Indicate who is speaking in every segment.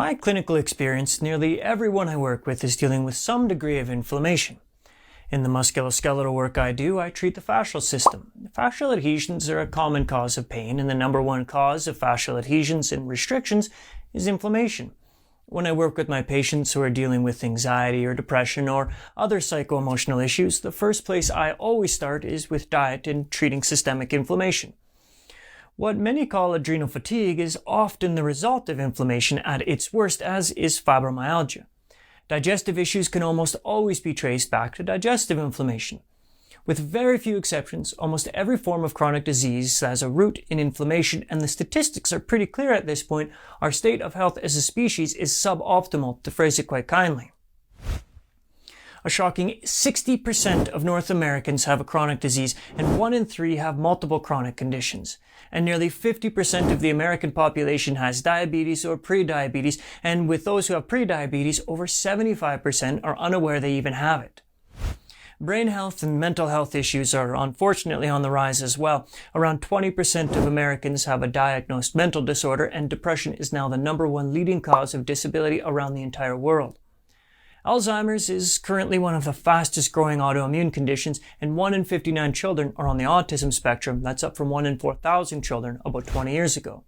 Speaker 1: my clinical experience, nearly everyone I work with is dealing with some degree of inflammation. In the musculoskeletal work I do, I treat the fascial system. Fascial adhesions are a common cause of pain, and the number one cause of fascial adhesions and restrictions is inflammation. When I work with my patients who are dealing with anxiety or depression or other psycho-emotional issues, the first place I always start is with diet and treating systemic inflammation. What many call adrenal fatigue is often the result of inflammation at its worst, as is fibromyalgia. Digestive issues can almost always be traced back to digestive inflammation. With very few exceptions, almost every form of chronic disease has a root in inflammation, and the statistics are pretty clear at this point. Our state of health as a species is suboptimal, to phrase it quite kindly. A shocking 60% of North Americans have a chronic disease, and 1 in 3 have multiple chronic conditions. And nearly 50% of the American population has diabetes or prediabetes, and with those who have prediabetes, over 75% are unaware they even have it. Brain health and mental health issues are unfortunately on the rise as well. Around 20% of Americans have a diagnosed mental disorder, and depression is now the number one leading cause of disability around the entire world. Alzheimer's is currently one of the fastest growing autoimmune conditions, and 1 in 59 children are on the autism spectrum. That's up from 1 in 4,000 children about 20 years ago.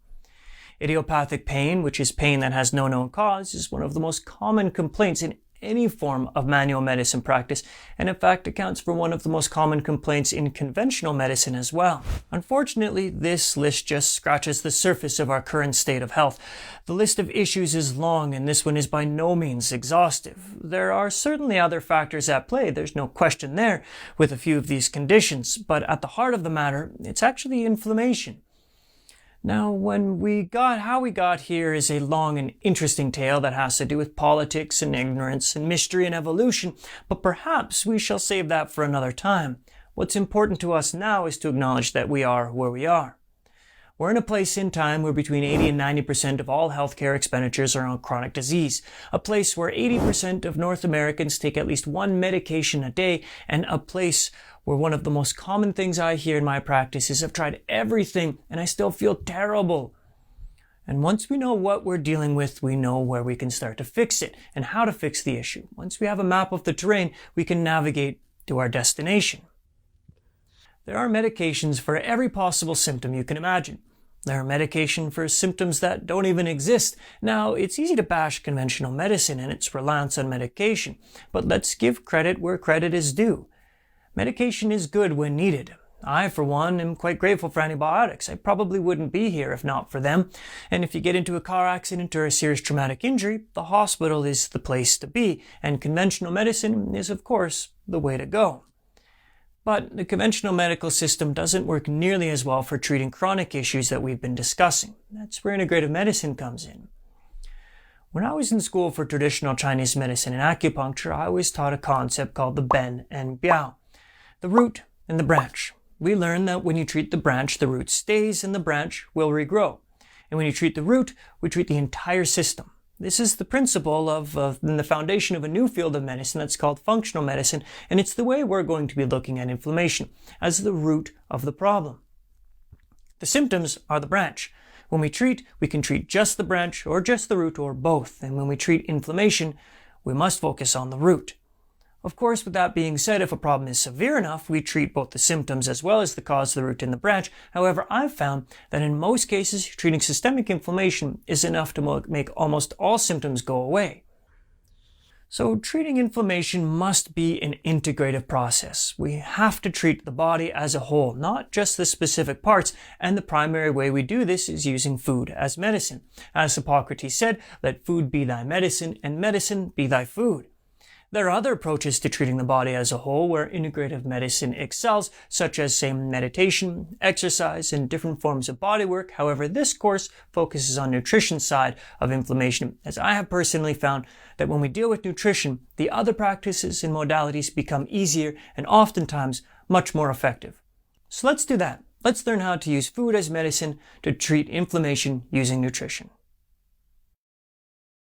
Speaker 1: Idiopathic pain, which is pain that has no known cause, is one of the most common complaints in any form of manual medicine practice, and in fact accounts for one of the most common complaints in conventional medicine as well. Unfortunately, this list just scratches the surface of our current state of health. The list of issues is long, and this one is by no means exhaustive. There are certainly other factors at play, there's no question there, with a few of these conditions, but at the heart of the matter, it's actually inflammation. Now, how we got here is a long and interesting tale that has to do with politics and ignorance and mystery and evolution, but perhaps we shall save that for another time. What's important to us now is to acknowledge that we are where we are. We're in a place in time where between 80 and 90% of all healthcare expenditures are on chronic disease, a place where 80% of North Americans take at least one medication a day, and a place where one of the most common things I hear in my practice is I've tried everything and I still feel terrible. And once we know what we're dealing with, we know where we can start to fix it and how to fix the issue. Once we have a map of the terrain, we can navigate to our destination. There are medications for every possible symptom you can imagine. There are medications for symptoms that don't even exist. Now, it's easy to bash conventional medicine and its reliance on medication, but let's give credit where credit is due. Medication is good when needed. I, for one, am quite grateful for antibiotics. I probably wouldn't be here if not for them. And if you get into a car accident or a serious traumatic injury, the hospital is the place to be, and conventional medicine is, of course, the way to go. But the conventional medical system doesn't work nearly as well for treating chronic issues that we've been discussing. That's where integrative medicine comes in. When I was in school for traditional Chinese medicine and acupuncture, I was taught a concept called the Ben and Biao, the root and the branch. We learned that when you treat the branch, the root stays and the branch will regrow. And when you treat the root, we treat the entire system. This is the principle of the foundation of a new field of medicine that's called functional medicine, and it's the way we're going to be looking at inflammation, as the root of the problem. The symptoms are the branch. When we treat, we can treat just the branch or just the root or both, and when we treat inflammation, we must focus on the root. Of course, with that being said, if a problem is severe enough, we treat both the symptoms as well as the cause of the root and the branch. However, I've found that in most cases, treating systemic inflammation is enough to make almost all symptoms go away. So treating inflammation must be an integrative process. We have to treat the body as a whole, not just the specific parts, and the primary way we do this is using food as medicine. As Hippocrates said, let food be thy medicine, and medicine be thy food. There are other approaches to treating the body as a whole where integrative medicine excels, such as, say, meditation, exercise, and different forms of body work. However, this course focuses on nutrition side of inflammation, as I have personally found that when we deal with nutrition, the other practices and modalities become easier and oftentimes much more effective. So let's do that. Let's learn how to use food as medicine to treat inflammation using nutrition.